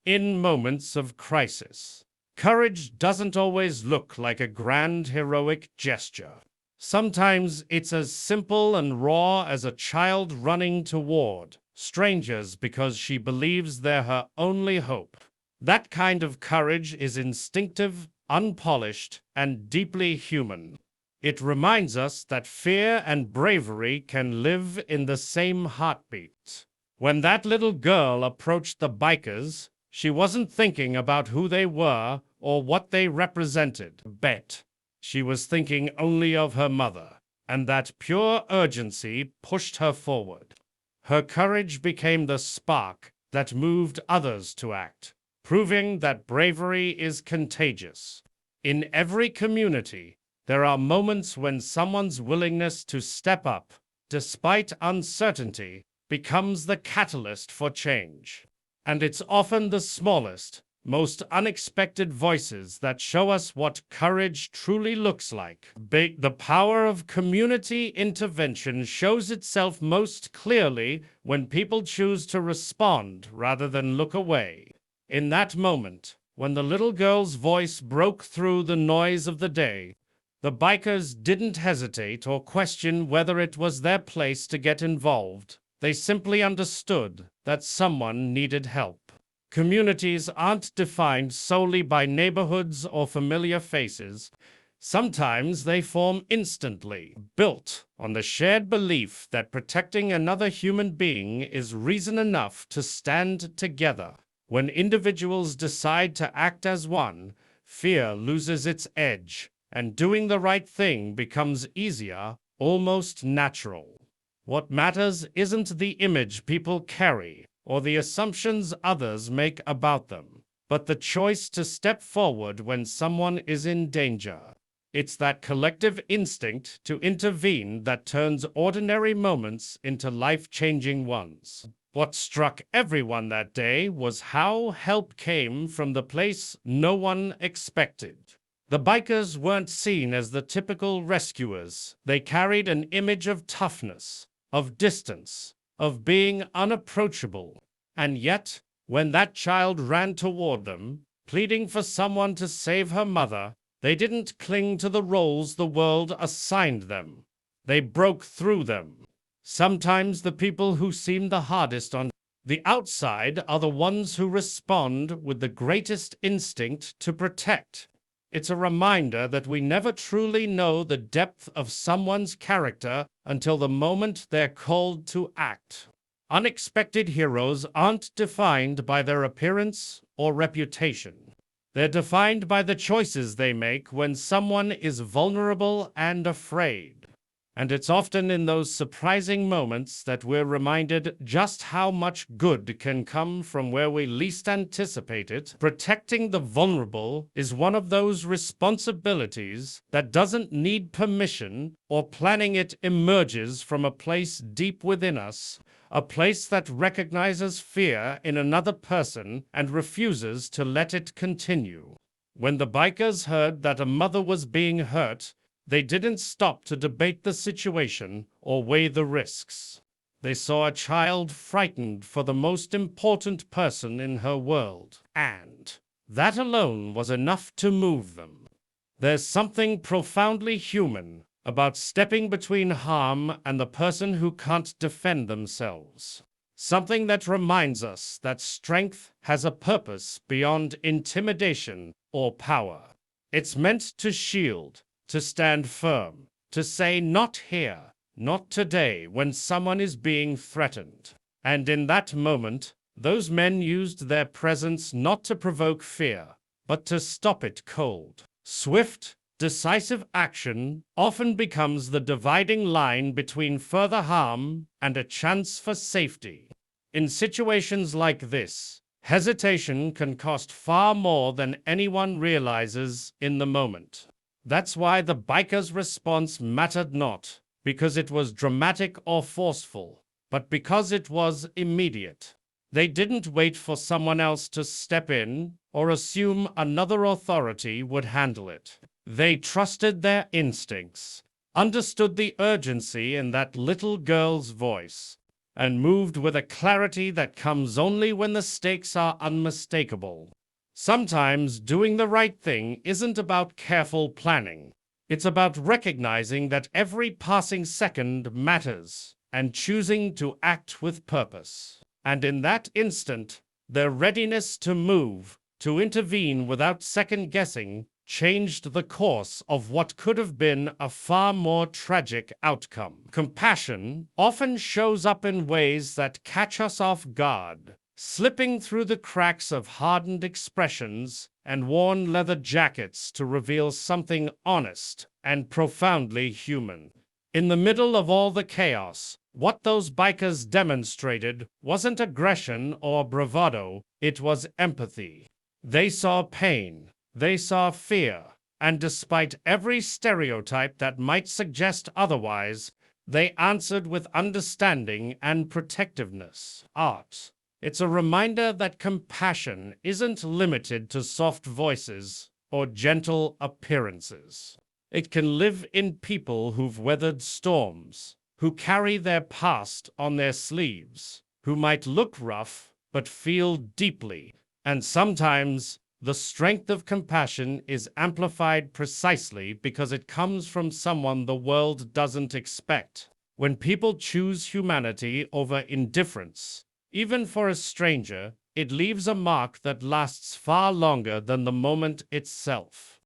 in moments of crisis. Courage doesn't always look like a grand heroic gesture. Sometimes it's as simple and raw as a child running toward strangers because she believes they're her only hope. That kind of courage is instinctive, unpolished, and deeply human. It reminds us that fear and bravery can live in the same heartbeat. When that little girl approached the bikers, she wasn't thinking about who they were or what they represented. Bet. She was thinking only of her mother, and that pure urgency pushed her forward. Her courage became the spark that moved others to act, proving that bravery is contagious. In every community, there are moments when someone's willingness to step up, despite uncertainty, becomes the catalyst for change. And it's often the smallest, most unexpected voices that show us what courage truly looks like. The power of community intervention shows itself most clearly when people choose to respond rather than look away. In that moment, when the little girl's voice broke through the noise of the day, the bikers didn't hesitate or question whether it was their place to get involved. They simply understood that someone needed help. Communities aren't defined solely by neighborhoods or familiar faces. Sometimes they form instantly, built on the shared belief that protecting another human being is reason enough to stand together. When individuals decide to act as one, fear loses its edge, and doing the right thing becomes easier, almost natural. What matters isn't the image people carry or the assumptions others make about them, but the choice to step forward when someone is in danger. It's that collective instinct to intervene that turns ordinary moments into life-changing ones. What struck everyone that day was how help came from the place no one expected. The bikers weren't seen as the typical rescuers. They carried an image of toughness, of distance, of being unapproachable. And yet, when that child ran toward them, pleading for someone to save her mother, they didn't cling to the roles the world assigned them. They broke through them. Sometimes the people who seem the hardest on the outside are the ones who respond with the greatest instinct to protect. It's a reminder that we never truly know the depth of someone's character until the moment they're called to act. Unexpected heroes aren't defined by their appearance or reputation. They're defined by the choices they make when someone is vulnerable and afraid. And it's often in those surprising moments that we're reminded just how much good can come from where we least anticipate it. Protecting the vulnerable is one of those responsibilities that doesn't need permission or planning. It emerges from a place deep within us, a place that recognizes fear in another person and refuses to let it continue. When the bikers heard that a mother was being hurt, they didn't stop to debate the situation or weigh the risks. They saw a child frightened for the most important person in her world, and that alone was enough to move them. There's something profoundly human about stepping between harm and the person who can't defend themselves. Something that reminds us that strength has a purpose beyond intimidation or power. It's meant to shield, to stand firm, to say not here, not today when someone is being threatened. And in that moment, those men used their presence not to provoke fear, but to stop it cold. Swift, decisive action often becomes the dividing line between further harm and a chance for safety. In situations like this, hesitation can cost far more than anyone realizes in the moment. That's why the bikers' response mattered not because it was dramatic or forceful, but because it was immediate. They didn't wait for someone else to step in or assume another authority would handle it. They trusted their instincts, understood the urgency in that little girl's voice, and moved with a clarity that comes only when the stakes are unmistakable. Sometimes doing the right thing isn't about careful planning. It's about recognizing that every passing second matters and choosing to act with purpose. And in that instant, their readiness to move, to intervene without second guessing, changed the course of what could have been a far more tragic outcome. Compassion often shows up in ways that catch us off guard, slipping through the cracks of hardened expressions and worn leather jackets to reveal something honest and profoundly human. In the middle of all the chaos, what those bikers demonstrated wasn't aggression or bravado, it was empathy. They saw pain, they saw fear, and despite every stereotype that might suggest otherwise, they answered with understanding and protectiveness. Art. It's a reminder that compassion isn't limited to soft voices or gentle appearances. It can live in people who've weathered storms, who carry their past on their sleeves, who might look rough but feel deeply. And sometimes the strength of compassion is amplified precisely because it comes from someone the world doesn't expect. When people choose humanity over indifference, even for a stranger, it leaves a mark that lasts far longer than the moment itself.